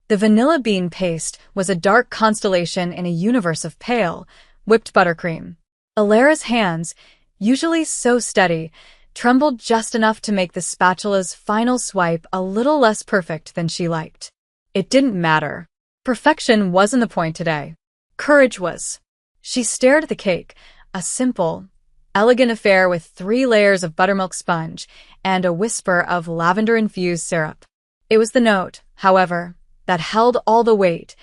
The vanilla bean paste was a dark constellation in a universe of pale, whipped buttercream. Alara's hands, usually so steady, trembled just enough to make the spatula's final swipe a little less perfect than she liked. It didn't matter. Perfection wasn't the point today. Courage was. She stared at the cake, a simple, elegant affair with 3 layers of buttermilk sponge and a whisper of lavender-infused syrup. It was the note, however, that held all the weight,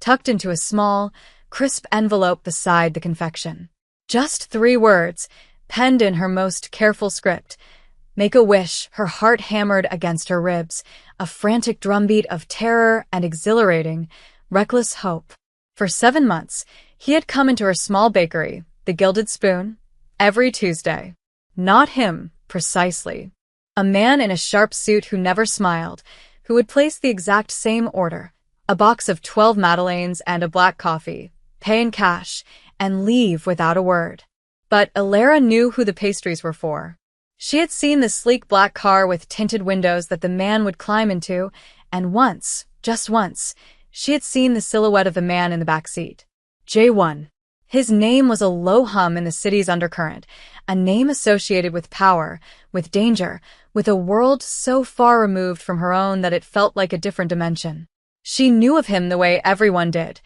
tucked into a small, crisp envelope beside the confection. Just 3 words, penned in her most careful script. Make a wish, her heart hammered against her ribs, a frantic drumbeat of terror and exhilarating, reckless hope. For 7 months, he had come into her small bakery, the Gilded Spoon, every Tuesday. Not him, precisely. A man in a sharp suit who never smiled, who would place the exact same order, a box of 12 madeleines and a black coffee, pay in cash, and leave without a word. But Alara knew who the pastries were for. She had seen the sleek black car with tinted windows that the man would climb into, and once, just once, she had seen the silhouette of the man in the back seat. J1. His name was a low hum in the city's undercurrent, a name associated with power, with danger, with a world so far removed from her own that it felt like a different dimension. She knew of him the way everyone did.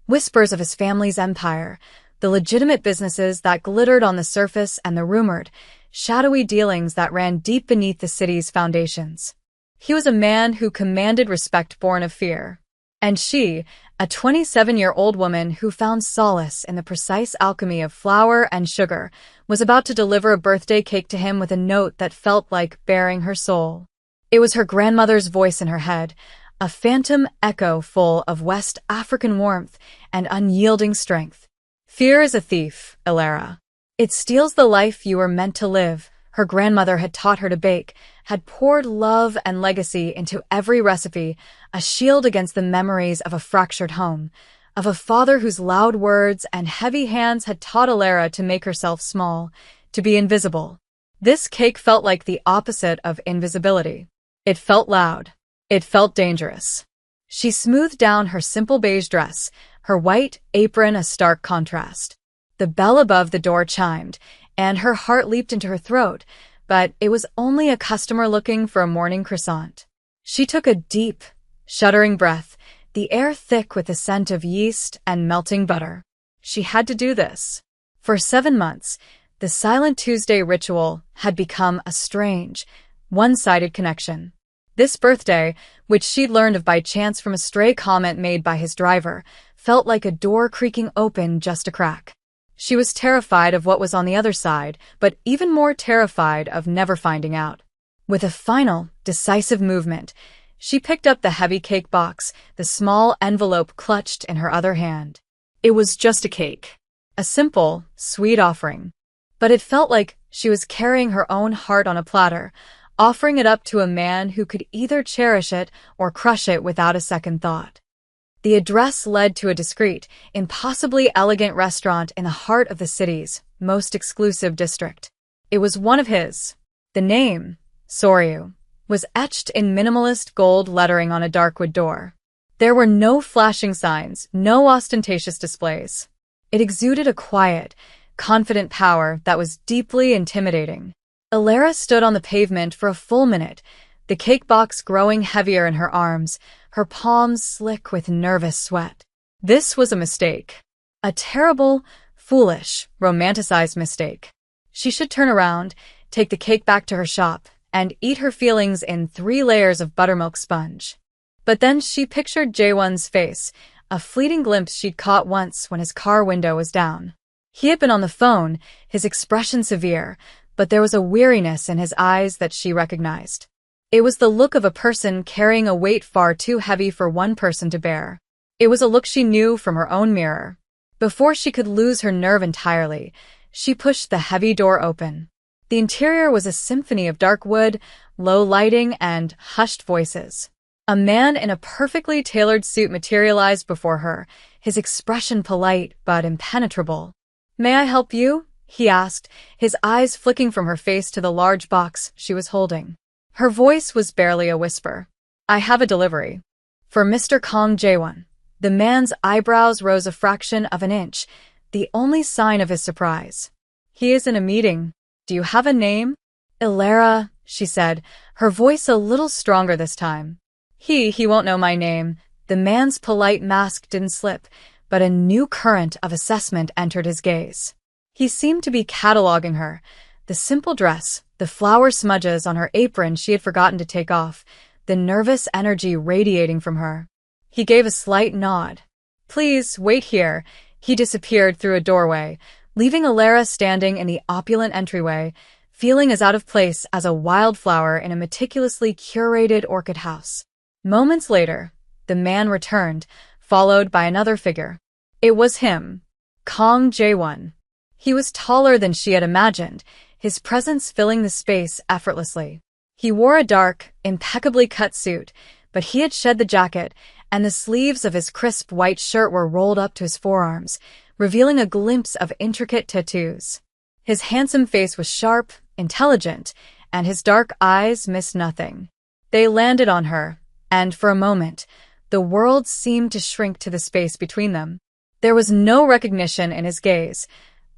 Whispers of his family's empire, the legitimate businesses that glittered on the surface and the rumored, shadowy dealings that ran deep beneath the city's foundations. He was a man who commanded respect born of fear. And she, a 27-year-old woman who found solace in the precise alchemy of flour and sugar, was about to deliver a birthday cake to him with a note that felt like bearing her soul. It was her grandmother's voice in her head, a phantom echo full of West African warmth and unyielding strength. Fear is a thief, Alara. It steals the life you were meant to live. Her grandmother had taught her to bake, had poured love and legacy into every recipe, a shield against the memories of a fractured home, of a father whose loud words and heavy hands had taught Alara to make herself small, to be invisible. This cake felt like the opposite of invisibility. It felt loud. It felt dangerous. She smoothed down her simple beige dress, her white apron a stark contrast. The bell above the door chimed, and her heart leaped into her throat, but it was only a customer looking for a morning croissant. She took a deep, shuddering breath, the air thick with the scent of yeast and melting butter. She had to do this. For 7 months, the Silent Tuesday ritual had become a strange, one-sided connection. This birthday, which she'd learned of by chance from a stray comment made by his driver, felt like a door creaking open just a crack. She was terrified of what was on the other side, but even more terrified of never finding out. With a final, decisive movement, she picked up the heavy cake box, the small envelope clutched in her other hand. It was just a cake. A simple, sweet offering. But it felt like she was carrying her own heart on a platter, offering it up to a man who could either cherish it or crush it without a second thought. The address led to a discreet, impossibly elegant restaurant in the heart of the city's most exclusive district. It was one of his. The name, Soryu, was etched in minimalist gold lettering on a darkwood door. There were no flashing signs, no ostentatious displays. It exuded a quiet, confident power that was deeply intimidating. Alara stood on the pavement for a full minute, the cake box growing heavier in her arms, her palms slick with nervous sweat. This was a mistake. A terrible, foolish, romanticized mistake. She should turn around, take the cake back to her shop, and eat her feelings in 3 layers of buttermilk sponge. But then she pictured Jaewon's face, a fleeting glimpse she'd caught once when his car window was down. He had been on the phone, his expression severe, but there was a weariness in his eyes that she recognized. It was the look of a person carrying a weight far too heavy for one person to bear. It was a look she knew from her own mirror. Before she could lose her nerve entirely, she pushed the heavy door open. The interior was a symphony of dark wood, low lighting, and hushed voices. A man in a perfectly tailored suit materialized before her, his expression polite but impenetrable. "May I help you?" he asked, his eyes flicking from her face to the large box she was holding. Her voice was barely a whisper. "I have a delivery." For Mr. Kong Jae-won, the man's eyebrows rose a fraction of an inch, the only sign of his surprise. He is in a meeting. Do you have a name? Elara, she said, her voice a little stronger this time. He won't know my name. The man's polite mask didn't slip, but a new current of assessment entered his gaze. He seemed to be cataloging her. The simple dress, the flower smudges on her apron she had forgotten to take off, the nervous energy radiating from her. He gave a slight nod. Please, wait here. He disappeared through a doorway, leaving Elara standing in the opulent entryway, feeling as out of place as a wildflower in a meticulously curated orchid house. Moments later, the man returned, followed by another figure. It was him, Kong Jae-won. He was taller than she had imagined, his presence filling the space effortlessly. He wore a dark, impeccably cut suit, but he had shed the jacket, and the sleeves of his crisp white shirt were rolled up to his forearms, revealing a glimpse of intricate tattoos. His handsome face was sharp, intelligent, and his dark eyes missed nothing. They landed on her, and for a moment, the world seemed to shrink to the space between them. There was no recognition in his gaze,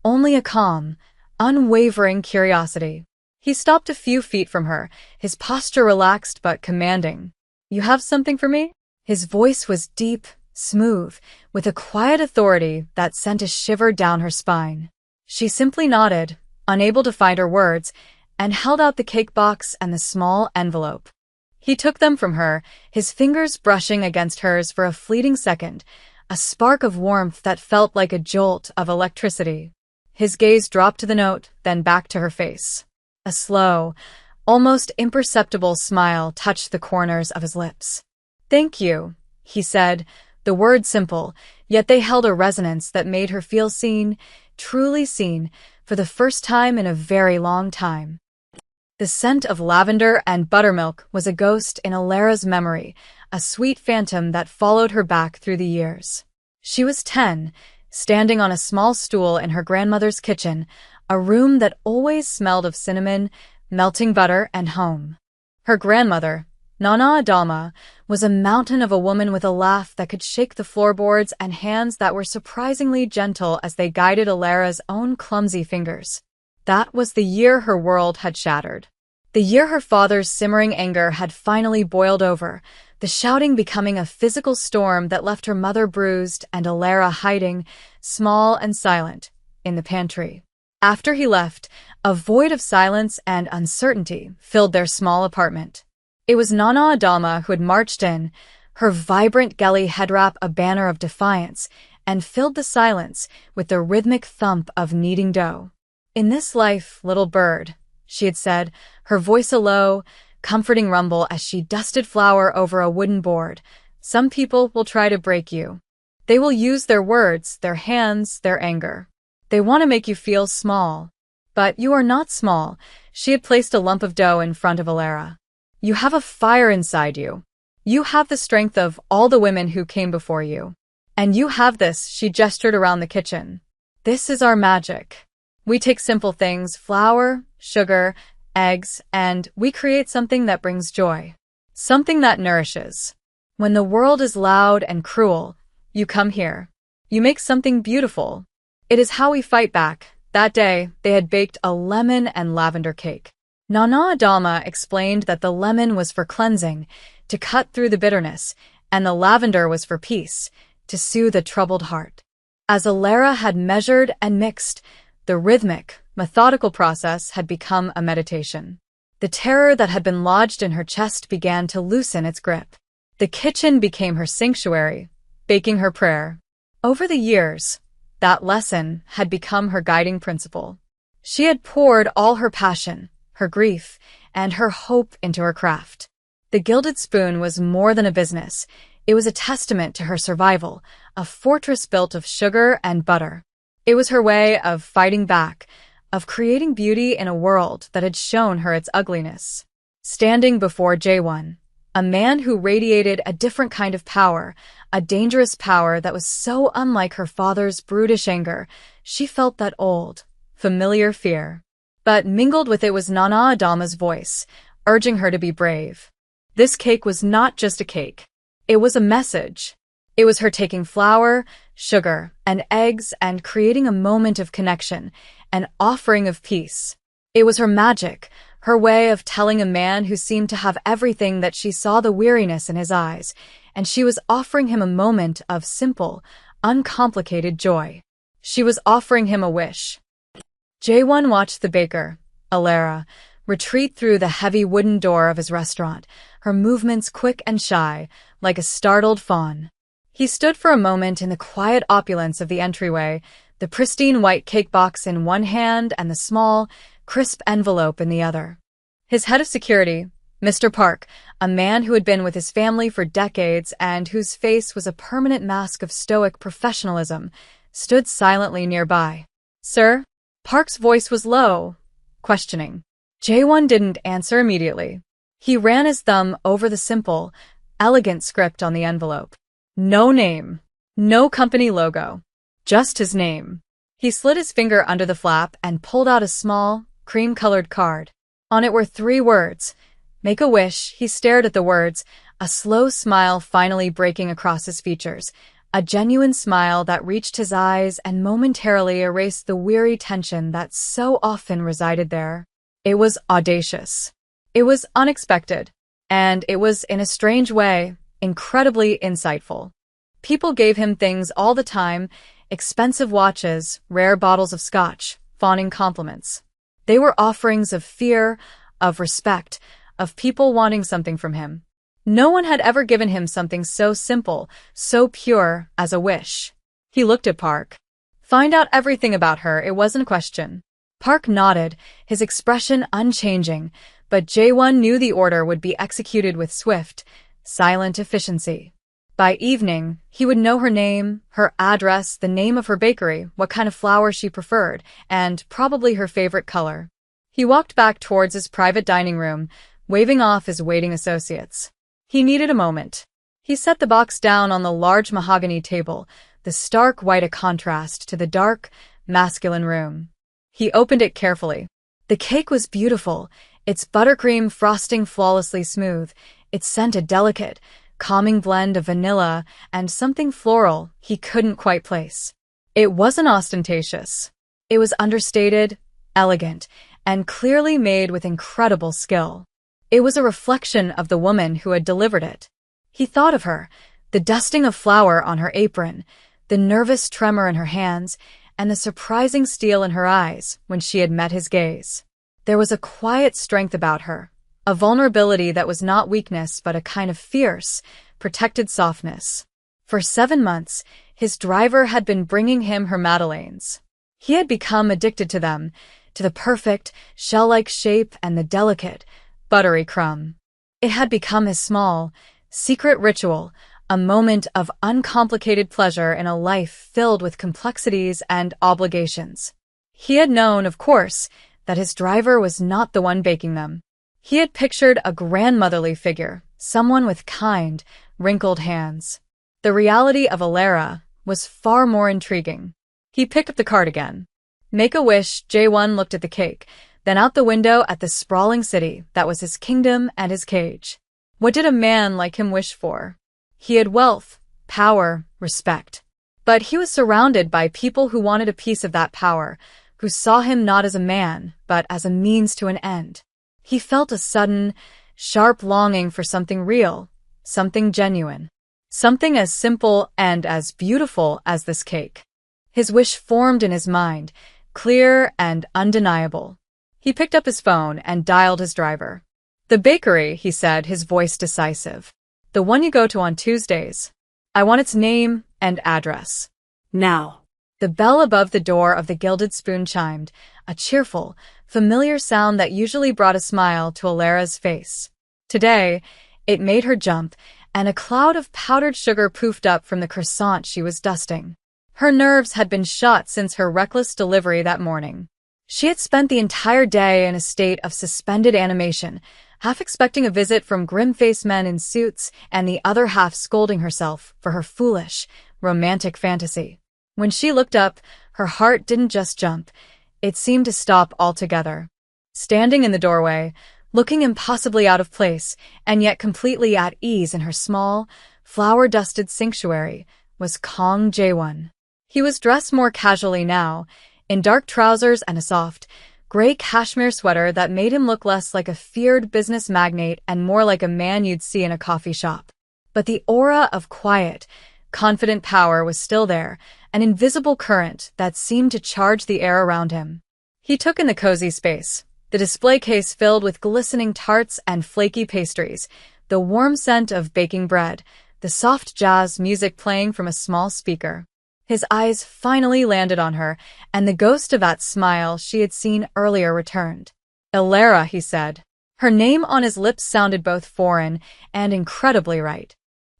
only a calm, unwavering curiosity. He stopped a few feet from her, his posture relaxed but commanding. You have something for me? His voice was deep, smooth, with a quiet authority that sent a shiver down her spine. She simply nodded, unable to find her words, and held out the cake box and the small envelope. He took them from her, his fingers brushing against hers for a fleeting second, a spark of warmth that felt like a jolt of electricity. His gaze dropped to the note, then back to her face. A slow, almost imperceptible smile touched the corners of his lips. Thank you, he said, the words simple, yet they held a resonance that made her feel seen, truly seen, for the first time in a very long time. The scent of lavender and buttermilk was a ghost in Elara's memory, a sweet phantom that followed her back through the years. She was 10, standing on a small stool in her grandmother's kitchen, a room that always smelled of cinnamon, melting butter, and home. Her grandmother, Nana Adama, was a mountain of a woman with a laugh that could shake the floorboards and hands that were surprisingly gentle as they guided Elara's own clumsy fingers. That was the year her world had shattered. The year her father's simmering anger had finally boiled over, the shouting becoming a physical storm that left her mother bruised and Elara hiding, small and silent, in the pantry. After he left, a void of silence and uncertainty filled their small apartment. It was Nana Adama who had marched in, her vibrant Gelly headwrap a banner of defiance, and filled the silence with the rhythmic thump of kneading dough. In this life, little bird, she had said, her voice a low, comforting rumble as she dusted flour over a wooden board. Some people will try to break you. They will use their words, their hands, their anger. They want to make you feel small. But you are not small. She had placed a lump of dough in front of Elara. You have a fire inside you. You have the strength of all the women who came before you. And you have this, she gestured around the kitchen. This is our magic. We take simple things, flour, sugar, eggs, and we create something that brings joy. Something that nourishes. When the world is loud and cruel, you come here. You make something beautiful. It is how we fight back. That day, they had baked a lemon and lavender cake. Nana Adama explained that the lemon was for cleansing, to cut through the bitterness, and the lavender was for peace, to soothe a troubled heart. As Elara had measured and mixed, the rhythmic, methodical process had become a meditation. The terror that had been lodged in her chest began to loosen its grip. The kitchen became her sanctuary, baking her prayer. Over the years, that lesson had become her guiding principle. She had poured all her passion, her grief, and her hope into her craft. The Gilded Spoon was more than a business. It was a testament to her survival, a fortress built of sugar and butter. It was her way of fighting back, of creating beauty in a world that had shown her its ugliness. Standing before Jae-won, a man who radiated a different kind of power, a dangerous power that was so unlike her father's brutish anger, she felt that old, familiar fear. But mingled with it was Nana Adama's voice, urging her to be brave. This cake was not just a cake. It was a message. It was her taking flour, sugar, and eggs and creating a moment of connection, an offering of peace. It was her magic, her way of telling a man who seemed to have everything that she saw the weariness in his eyes, and she was offering him a moment of simple, uncomplicated joy. She was offering him a wish. Jaewon watched the baker, Alara, retreat through the heavy wooden door of his restaurant, her movements quick and shy, like a startled fawn. He stood for a moment in the quiet opulence of the entryway, the pristine white cake box in one hand and the small, crisp envelope in the other. His head of security, Mr. Park, a man who had been with his family for decades and whose face was a permanent mask of stoic professionalism, stood silently nearby. "Sir?" Park's voice was low, questioning. Jaewon didn't answer immediately. He ran his thumb over the simple, elegant script on the envelope. No name. No company logo. Just his name. He slid his finger under the flap and pulled out a small, cream-colored card. On it were 3 words. Make a wish. He stared at the words, a slow smile finally breaking across his features, a genuine smile that reached his eyes and momentarily erased the weary tension that so often resided there. It was audacious. It was unexpected. And it was, in a strange way, incredibly insightful. People gave him things all the time, expensive watches, rare bottles of scotch, fawning compliments. They were offerings of fear, of respect, of people wanting something from him. No one had ever given him something so simple, so pure as a wish. He looked at Park. Find out everything about her, it wasn't a question. Park nodded, his expression unchanging, but Jaewon knew the order would be executed with swift, silent efficiency. By evening, he would know her name, her address, the name of her bakery, what kind of flour she preferred, and probably her favorite color. He walked back towards his private dining room, waving off his waiting associates. He needed a moment. He set the box down on the large mahogany table, the stark white a contrast to the dark, masculine room. He opened it carefully. The cake was beautiful, its buttercream frosting flawlessly smooth, its scent a delicate, calming blend of vanilla and something floral he couldn't quite place. It wasn't ostentatious. It was understated, elegant, and clearly made with incredible skill. It was a reflection of the woman who had delivered it. He thought of her, the dusting of flour on her apron, the nervous tremor in her hands, and the surprising steel in her eyes when she had met his gaze. There was a quiet strength about her, a vulnerability that was not weakness but a kind of fierce, protected softness. For 7 months, his driver had been bringing him her madeleines. He had become addicted to them, to the perfect, shell-like shape and the delicate, buttery crumb. It had become his small, secret ritual, a moment of uncomplicated pleasure in a life filled with complexities and obligations. He had known, of course, that his driver was not the one baking them. He had pictured a grandmotherly figure, someone with kind, wrinkled hands. The reality of Alara was far more intriguing. He picked up the card again. Make a wish. Jaewon looked at the cake, then out the window at the sprawling city that was his kingdom and his cage. What did a man like him wish for? He had wealth, power, respect. But he was surrounded by people who wanted a piece of that power, who saw him not as a man, but as a means to an end. He felt a sudden, sharp longing for something real, something genuine, something as simple and as beautiful as this cake. His wish formed in his mind, clear and undeniable. He picked up his phone and dialed his driver. The bakery, he said, his voice decisive. The one you go to on Tuesdays. I want its name and address. Now. The bell above the door of the Gilded Spoon chimed, a cheerful, familiar sound that usually brought a smile to Alara's face. Today, it made her jump, and a cloud of powdered sugar poofed up from the croissant she was dusting. Her nerves had been shot since her reckless delivery that morning. She had spent the entire day in a state of suspended animation, half expecting a visit from grim-faced men in suits and the other half scolding herself for her foolish, romantic fantasy. When she looked up, her heart didn't just jump, it seemed to stop altogether. Standing in the doorway, looking impossibly out of place, and yet completely at ease in her small, flower-dusted sanctuary, was Kong Jae-won. He was dressed more casually now, in dark trousers and a soft, gray cashmere sweater that made him look less like a feared business magnate and more like a man you'd see in a coffee shop. But the aura of quiet, confident power was still there, an invisible current that seemed to charge the air around him. He took in the cozy space, the display case filled with glistening tarts and flaky pastries, the warm scent of baking bread, the soft jazz music playing from a small speaker. His eyes finally landed on her, and the ghost of that smile she had seen earlier returned. "Elara," he said. Her name on his lips sounded both foreign and incredibly right.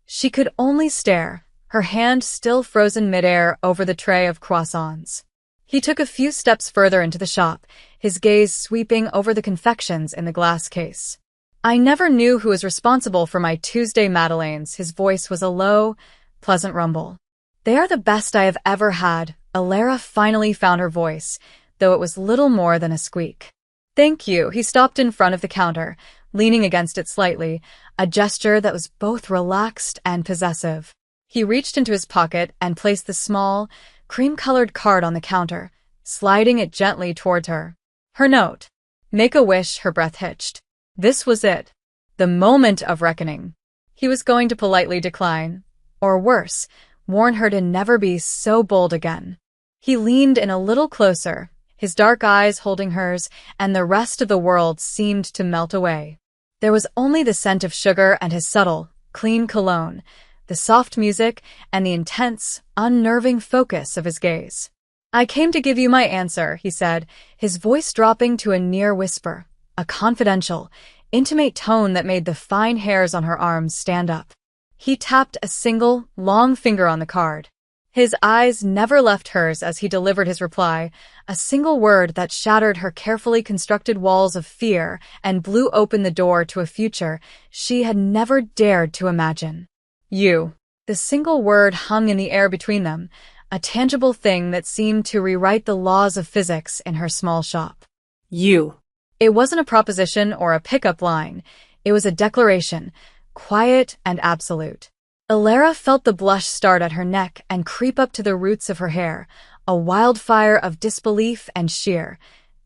She could only stare, her hand still frozen midair over the tray of croissants. He took a few steps further into the shop, his gaze sweeping over the confections in the glass case. "I never knew who was responsible for my Tuesday madeleines." His voice was a low, pleasant rumble. "They are the best I have ever had." Elara finally found her voice, though it was little more than a squeak. "Thank you." He stopped in front of the counter, leaning against it slightly, a gesture that was both relaxed and possessive. He reached into his pocket and placed the small, cream-colored card on the counter, sliding it gently towards her. Her note. "Make a wish." Her breath hitched. This was it. The moment of reckoning. He was going to politely decline, or worse, warn her to never be so bold again. He leaned in a little closer, his dark eyes holding hers, and the rest of the world seemed to melt away. There was only the scent of sugar and his subtle, clean cologne, the soft music, and the intense, unnerving focus of his gaze. "I came to give you my answer," he said, his voice dropping to a near whisper, a confidential, intimate tone that made the fine hairs on her arms stand up. He tapped a single, long finger on the card. His eyes never left hers as he delivered his reply, a single word that shattered her carefully constructed walls of fear and blew open the door to a future she had never dared to imagine. "You." The single word hung in the air between them, a tangible thing that seemed to rewrite the laws of physics in her small shop. "You." It wasn't a proposition or a pickup line. It was a declaration, quiet and absolute. Elara felt the blush start at her neck and creep up to the roots of her hair, a wildfire of disbelief and sheer,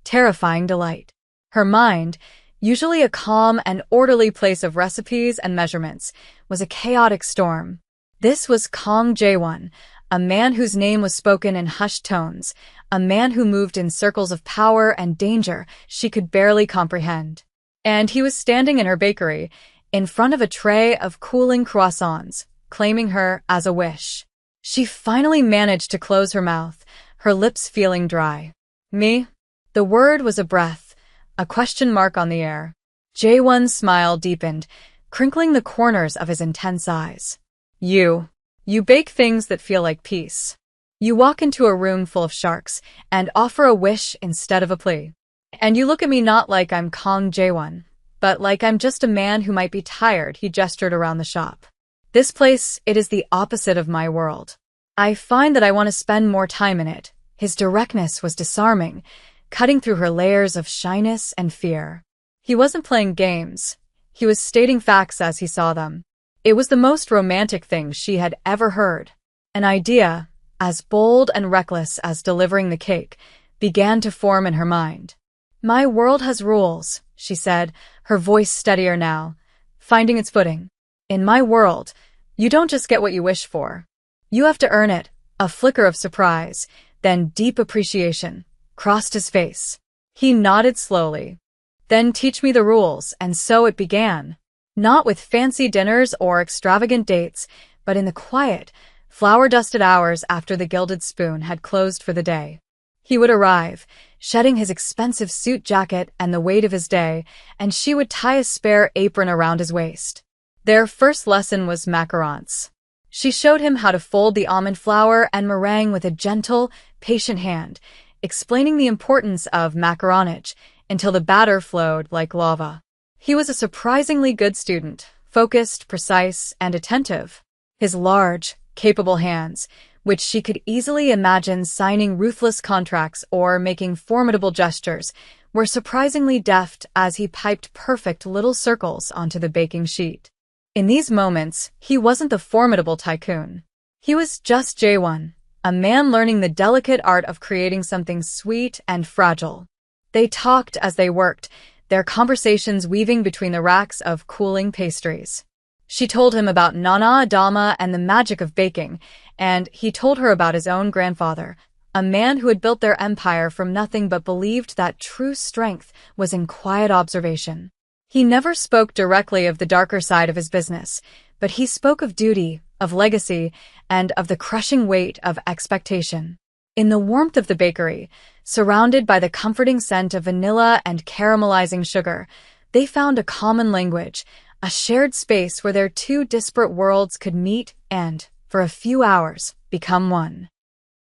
terrifying delight. Her mind, usually a calm and orderly place of recipes and measurements, was a chaotic storm. This was Kong Jae-won, a man whose name was spoken in hushed tones, a man who moved in circles of power and danger she could barely comprehend. And he was standing in her bakery, in front of a tray of cooling croissants, claiming her as a wish. She finally managed to close her mouth, her lips feeling dry. "Me?" The word was a breath, a question mark on the air. Jae-won's smile deepened, crinkling the corners of his intense eyes. You bake things that feel like peace. You walk into a room full of sharks and offer a wish instead of a plea. And you look at me not like I'm Kong Jae-won, but like I'm just a man who might be tired." He gestured around the shop. "This place, it is the opposite of my world. I find that I want to spend more time in it." His directness was disarming, cutting through her layers of shyness and fear. He wasn't playing games. He was stating facts as he saw them. It was the most romantic thing she had ever heard. An idea, as bold and reckless as delivering the cake, began to form in her mind. "My world has rules," she said, her voice steadier now, finding its footing. "In my world, you don't just get what you wish for. You have to earn it." A flicker of surprise, then deep appreciation, crossed his face. He nodded slowly. "Then teach me the rules," and so it began. Not with fancy dinners or extravagant dates, but in the quiet, flower-dusted hours after the Gilded Spoon had closed for the day. He would arrive, shedding his expensive suit jacket and the weight of his day, and she would tie a spare apron around his waist. Their first lesson was macarons. She showed him how to fold the almond flour and meringue with a gentle, patient hand, explaining the importance of macaronage until the batter flowed like lava. He was a surprisingly good student, focused, precise, and attentive. His large, capable hands, which she could easily imagine signing ruthless contracts or making formidable gestures, were surprisingly deft as he piped perfect little circles onto the baking sheet. In these moments, he wasn't the formidable tycoon. He was just Jaewon, a man learning the delicate art of creating something sweet and fragile. They talked as they worked, their conversations weaving between the racks of cooling pastries. She told him about Nana Adama and the magic of baking, and he told her about his own grandfather, a man who had built their empire from nothing but believed that true strength was in quiet observation. He never spoke directly of the darker side of his business, but he spoke of duty, of legacy, and of the crushing weight of expectation. In the warmth of the bakery, surrounded by the comforting scent of vanilla and caramelizing sugar, they found a common language, a shared space where their two disparate worlds could meet and, for a few hours, become one.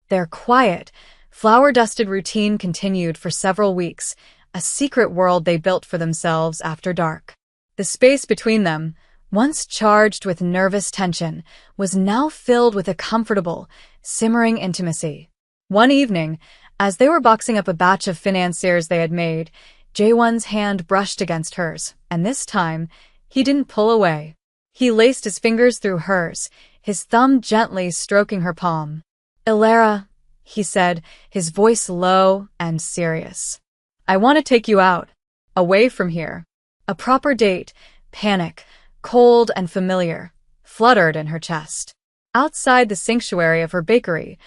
Their quiet, flour-dusted routine continued for several weeks, a secret world they built for themselves after dark. The space between them, once charged with nervous tension, was now filled with a comfortable, simmering intimacy. One evening, as they were boxing up a batch of financiers they had made, Jaewon's hand brushed against hers, and this time, he didn't pull away. He laced his fingers through hers, his thumb gently stroking her palm. "Elara," he said, his voice low and serious. "I want to take you out. Away from here." A proper date, panic, cold and familiar, fluttered in her chest. Outside the sanctuary of her bakery,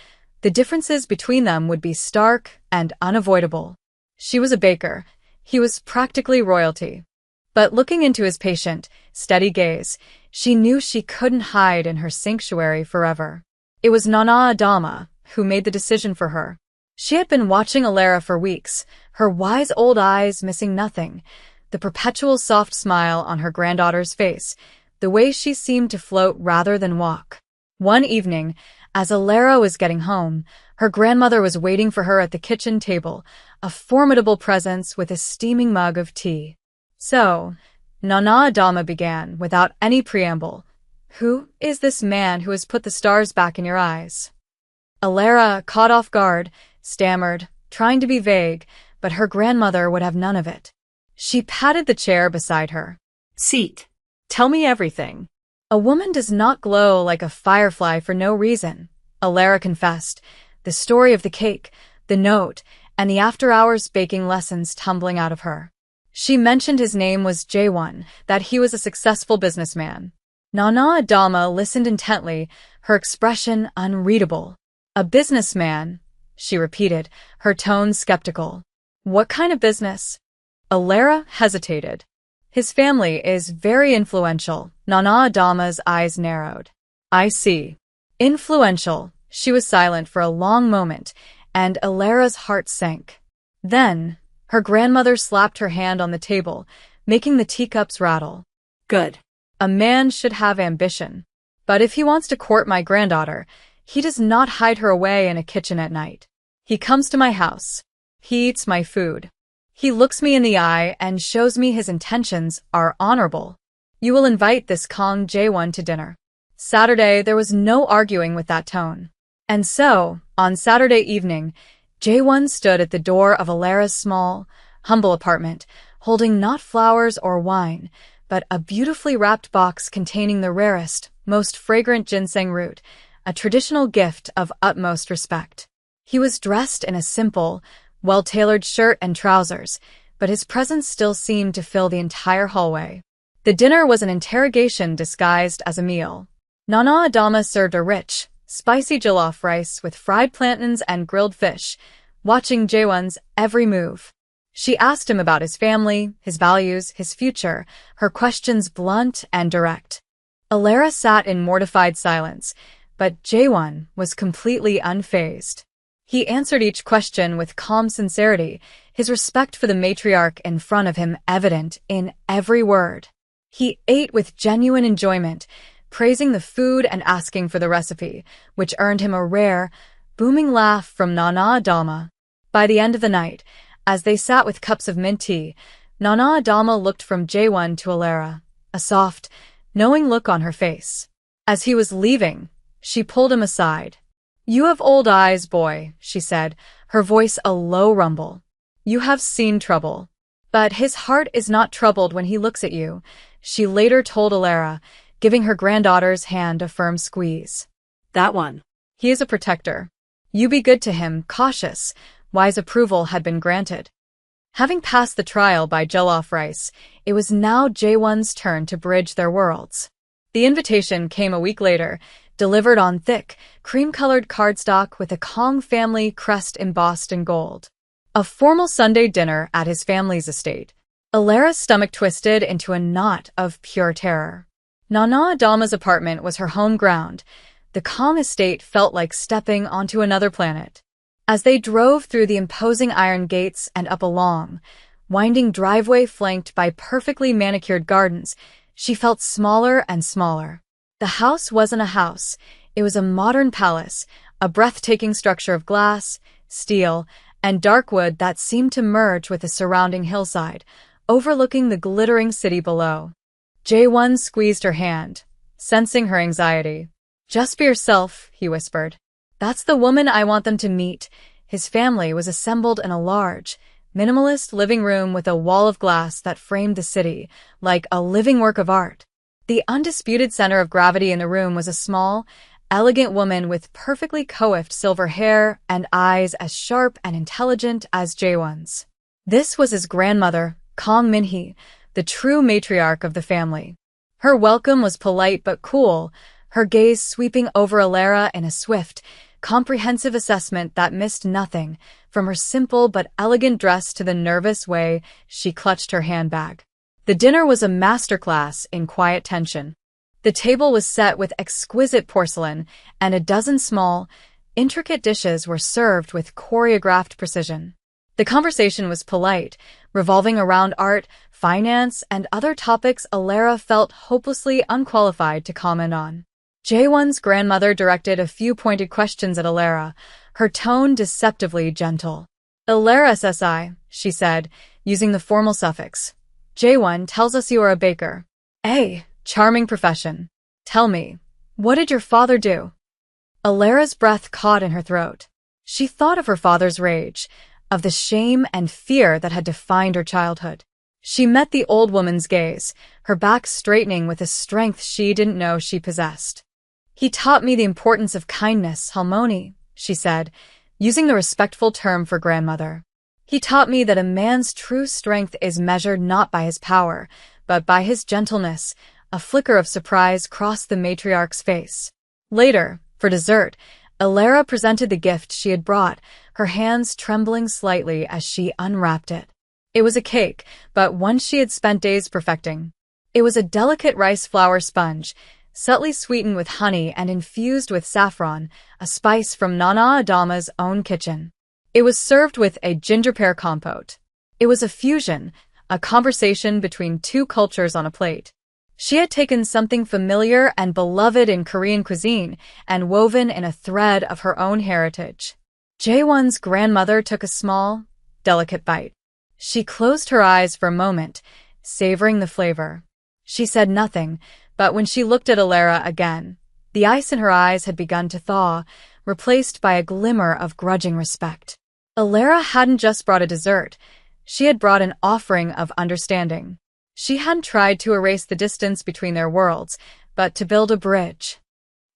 the differences between them would be stark and unavoidable. She was a baker. He was practically royalty. But looking into his patient, steady gaze, she knew she couldn't hide in her sanctuary forever. It was Nana Adama who made the decision for her. She had been watching Elara for weeks, her wise old eyes missing nothing, the perpetual soft smile on her granddaughter's face, the way she seemed to float rather than walk. One evening, as Elara was getting home, her grandmother was waiting for her at the kitchen table, a formidable presence with a steaming mug of tea. "So," Nana Adama began, without any preamble, "who is this man who has put the stars back in your eyes?" Elara, caught off guard, stammered, trying to be vague, but her grandmother would have none of it. She patted the chair beside her. "Sit. Tell me everything." "A woman does not glow like a firefly for no reason," Elara confessed, the story of the cake, the note, and the after-hours baking lessons tumbling out of her. She mentioned his name was Jaewon, that he was a successful businessman. Nana Adama listened intently, her expression unreadable. "A businessman," she repeated, her tone skeptical. "What kind of business?" Elara hesitated. "His family is very influential." Nana Adama's eyes narrowed. "I see. Influential." She was silent for a long moment, and Elara's heart sank. Then, her grandmother slapped her hand on the table, making the teacups rattle. "Good. A man should have ambition. But if he wants to court my granddaughter, he does not hide her away in a kitchen at night. He comes to my house. He eats my food. He looks me in the eye and shows me his intentions are honorable. You will invite this Kong Jaewon to dinner." Saturday, there was no arguing with that tone. And so, on Saturday evening, Jaewon stood at the door of Elara's small, humble apartment, holding not flowers or wine, but a beautifully wrapped box containing the rarest, most fragrant ginseng root, a traditional gift of utmost respect. He was dressed in a simple, well-tailored shirt and trousers, but his presence still seemed to fill the entire hallway. The dinner was an interrogation disguised as a meal. Nana Adama served a rich, spicy jollof rice with fried plantains and grilled fish, watching Jaewon's every move. She asked him about his family, his values, his future, her questions blunt and direct. Elara sat in mortified silence, but Jaewon was completely unfazed. He answered each question with calm sincerity, his respect for the matriarch in front of him evident in every word. He ate with genuine enjoyment, praising the food and asking for the recipe, which earned him a rare, booming laugh from Nana Adama. By the end of the night, as they sat with cups of mint tea, Nana Adama looked from Jaewon to Elara, a soft, knowing look on her face. As he was leaving, she pulled him aside. "You have old eyes, boy," she said, her voice a low rumble. "You have seen trouble. But his heart is not troubled when he looks at you," she later told Elara, giving her granddaughter's hand a firm squeeze. That one. He is a protector. You be good to him, cautious. Wise approval had been granted. Having passed the trial by jollof rice, it was now Jaewon's turn to bridge their worlds. The invitation came a week later, delivered on thick, cream-colored cardstock with a Kong family crest embossed in gold. A formal Sunday dinner at his family's estate. Alara's stomach twisted into a knot of pure terror. Nana Adama's apartment was her home ground. The Kong estate felt like stepping onto another planet. As they drove through the imposing iron gates and up a long, winding driveway flanked by perfectly manicured gardens, she felt smaller and smaller. The house wasn't a house. It was a modern palace, a breathtaking structure of glass, steel, and dark wood that seemed to merge with the surrounding hillside, overlooking the glittering city below. Jaewon squeezed her hand, sensing her anxiety. "Just be yourself," he whispered. "That's the woman I want them to meet." His family was assembled in a large, minimalist living room with a wall of glass that framed the city, like a living work of art. The undisputed center of gravity in the room was a small, elegant woman with perfectly coiffed silver hair and eyes as sharp and intelligent as Jaewon's. This was his grandmother, Kang Min-hee, the true matriarch of the family. Her welcome was polite but cool, her gaze sweeping over Alara in a swift, comprehensive assessment that missed nothing, from her simple but elegant dress to the nervous way she clutched her handbag. The dinner was a masterclass in quiet tension. The table was set with exquisite porcelain, and a dozen small, intricate dishes were served with choreographed precision. The conversation was polite, revolving around art, finance, and other topics Alara felt hopelessly unqualified to comment on. Jaewon's grandmother directed a few pointed questions at Alara, her tone deceptively gentle. "Alara SSI," she said, using the formal suffix. "Jaewon tells us you are a baker. Charming profession. Tell me, what did your father do?" Alara's breath caught in her throat. She thought of her father's rage, of the shame and fear that had defined her childhood. She met the old woman's gaze, her back straightening with a strength she didn't know she possessed. "He taught me the importance of kindness, Halmoni," she said, using the respectful term for grandmother. "He taught me that a man's true strength is measured not by his power, but by his gentleness." A flicker of surprise crossed the matriarch's face. Later, for dessert, Alara presented the gift she had brought, her hands trembling slightly as she unwrapped it. It was a cake, but one she had spent days perfecting. It was a delicate rice flour sponge, subtly sweetened with honey and infused with saffron, a spice from Nana Adama's own kitchen. It was served with a ginger pear compote. It was a fusion, a conversation between two cultures on a plate. She had taken something familiar and beloved in Korean cuisine and woven in a thread of her own heritage. Jaewon's grandmother took a small, delicate bite. She closed her eyes for a moment, savoring the flavor. She said nothing, but when she looked at Alara again, the ice in her eyes had begun to thaw, replaced by a glimmer of grudging respect. Alara hadn't just brought a dessert, she had brought an offering of understanding. She hadn't tried to erase the distance between their worlds, but to build a bridge.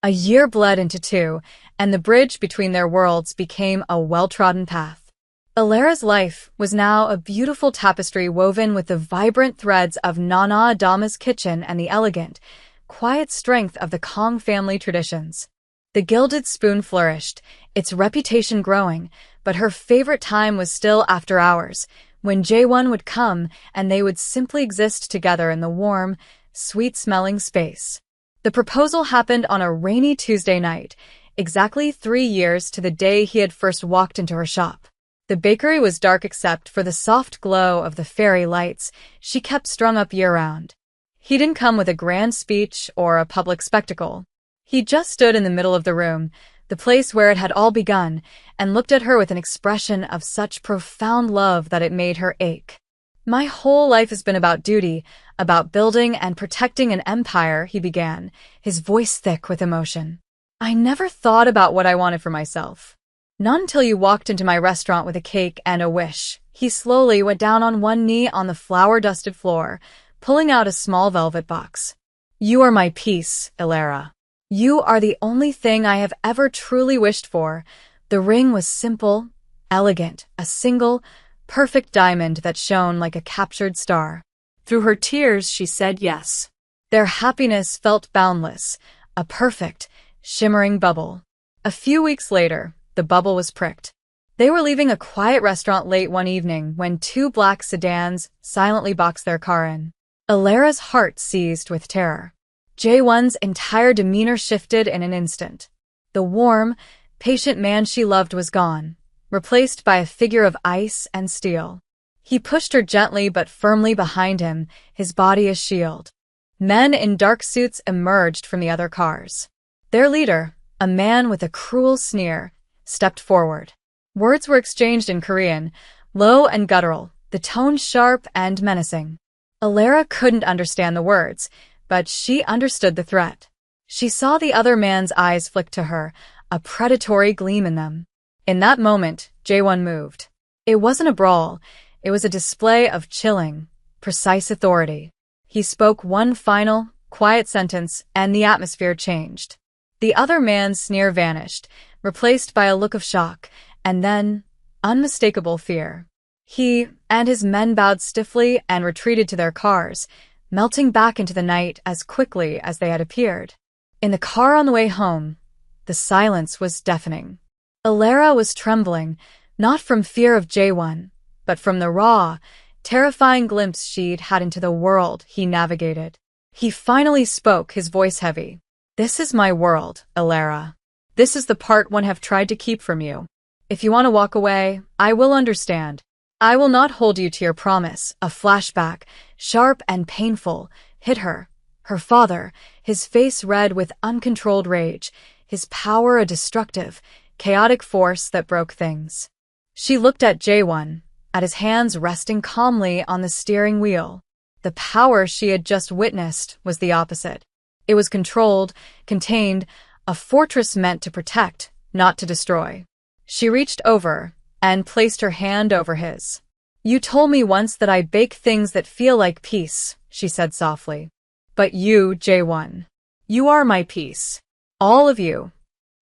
A year bled into two, and the bridge between their worlds became a well-trodden path. Alara's life was now a beautiful tapestry woven with the vibrant threads of Nana Adama's kitchen and the elegant, quiet strength of the Kong family traditions. The gilded spoon flourished, its reputation growing, but her favorite time was still after hours, when Jaewon would come and they would simply exist together in the warm, sweet-smelling space. The proposal happened on a rainy Tuesday night, exactly 3 years to the day he had first walked into her shop. The bakery was dark except for the soft glow of the fairy lights she kept strung up year-round. He didn't come with a grand speech or a public spectacle. He just stood in the middle of the room, the place where it had all begun, and looked at her with an expression of such profound love that it made her ache. "My whole life has been about duty, about building and protecting an empire," he began, his voice thick with emotion. "I never thought about what I wanted for myself. Not until you walked into my restaurant with a cake and a wish." He slowly went down on one knee on the flour-dusted floor, pulling out a small velvet box. You are my peace, Ilara. You are the only thing I have ever truly wished for. The ring was simple, elegant, a single, perfect diamond that shone like a captured star. Through her tears, she said yes. Their happiness felt boundless, a perfect, shimmering bubble. A few weeks later, the bubble was pricked. They were leaving a quiet restaurant late one evening when two black sedans silently boxed their car in. Ilara's heart seized with terror. Jaewon's entire demeanor shifted in an instant. The warm, patient man she loved was gone, replaced by a figure of ice and steel. He pushed her gently but firmly behind him, his body a shield. Men in dark suits emerged from the other cars. Their leader, a man with a cruel sneer, stepped forward. Words were exchanged in Korean, low and guttural, the tone sharp and menacing. Ilara couldn't understand the words, but she understood the threat. She saw the other man's eyes flick to her, a predatory gleam in them. In that moment, Jaewon moved. It wasn't a brawl, it was a display of chilling, precise authority. He spoke one final, quiet sentence, and the atmosphere changed. The other man's sneer vanished, replaced by a look of shock, and then unmistakable fear. He and his men bowed stiffly and retreated to their cars, melting back into the night as quickly as they had appeared. In the car on the way home, the silence was deafening. Ilara was trembling, not from fear of Jaewon, but from the raw, terrifying glimpse she'd had into the world he navigated. He finally spoke, his voice heavy. "This is my world, Ilara. This is the part one have tried to keep from you. If you want to walk away, I will understand. I will not hold you to your promise." A flashback, sharp and painful, hit her. Her father, his face red with uncontrolled rage, his power a destructive, chaotic force that broke things. She looked at Jaewon, at his hands resting calmly on the steering wheel. The power she had just witnessed was the opposite. It was controlled, contained, a fortress meant to protect, not to destroy. She reached over and placed her hand over his. "You told me once that I bake things that feel like peace," she said softly. "But you, Jaewon, you are my peace. All of you."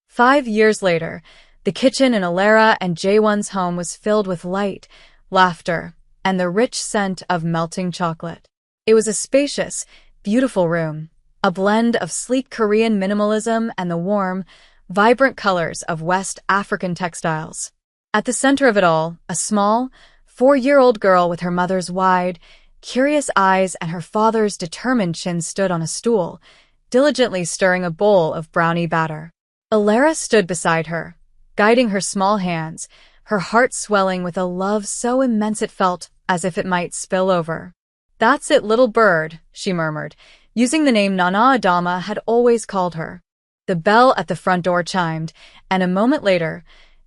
5 years later, the kitchen in Ilara and Jaewon's home was filled with light, laughter, and the rich scent of melting chocolate. It was a spacious, beautiful room, a blend of sleek Korean minimalism and the warm, vibrant colors of West African textiles. At the center of it all, a small, 4-year-old girl with her mother's wide, curious eyes and her father's determined chin stood on a stool, diligently stirring a bowl of brownie batter. Ilara stood beside her, guiding her small hands, her heart swelling with a love so immense it felt as if it might spill over. "That's it, little bird," she murmured, using the name Nana Adama had always called her. The bell at the front door chimed, and a moment later,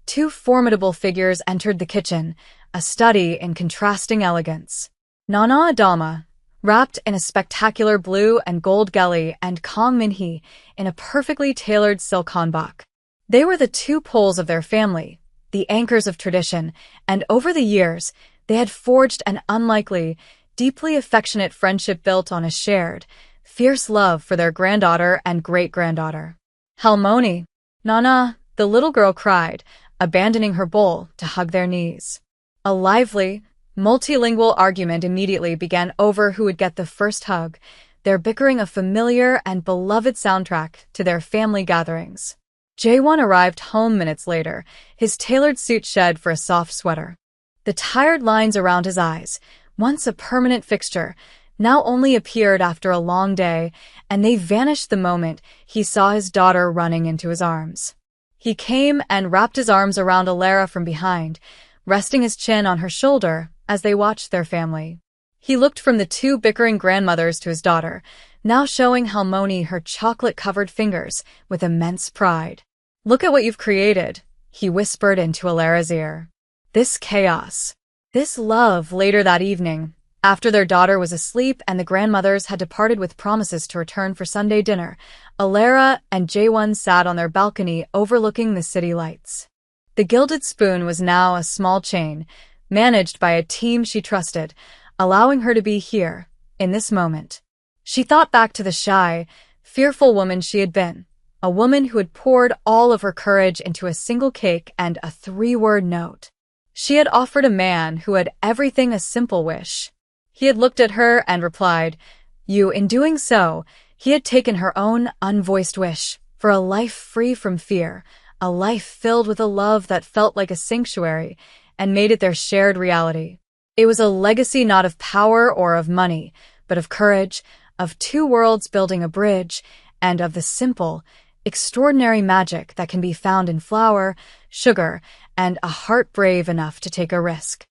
2 formidable figures entered the kitchen, a study in contrasting elegance. Nana Adama, wrapped in a spectacular blue and gold geli, and Kang Min-hee in a perfectly tailored silk hanbok. They were the 2 poles of their family, the anchors of tradition, and over the years, they had forged an unlikely, deeply affectionate friendship built on a shared, fierce love for their granddaughter and great-granddaughter. "Halmoni, Nana," the little girl cried, abandoning her bowl to hug their knees. A lively, multilingual argument immediately began over who would get the first hug, their bickering a familiar and beloved soundtrack to their family gatherings. Jaewon arrived home minutes later, his tailored suit shed for a soft sweater. The tired lines around his eyes, once a permanent fixture, now only appeared after a long day, and they vanished the moment he saw his daughter running into his arms. He came and wrapped his arms around Ilara from behind, resting his chin on her shoulder as they watched their family. He looked from the 2 bickering grandmothers to his daughter, now showing Halmoni her chocolate-covered fingers with immense pride. "Look at what you've created," he whispered into Ilara's ear. This chaos, this love. Later that evening, after their daughter was asleep and the grandmothers had departed with promises to return for Sunday dinner, Ilara and Jaewon sat on their balcony overlooking the city lights. The Gilded Spoon was now a small chain, managed by a team she trusted, allowing her to be here, in this moment. She thought back to the shy, fearful woman she had been, a woman who had poured all of her courage into a single cake and a 3-word note. She had offered a man who had everything a simple wish. He had looked at her and replied, "You." In doing so, he had taken her own unvoiced wish for a life free from fear, a life filled with a love that felt like a sanctuary, and made it their shared reality. It was a legacy not of power or of money, but of courage, of 2 worlds building a bridge, and of the simple, extraordinary magic that can be found in flour, sugar, and a heart brave enough to take a risk.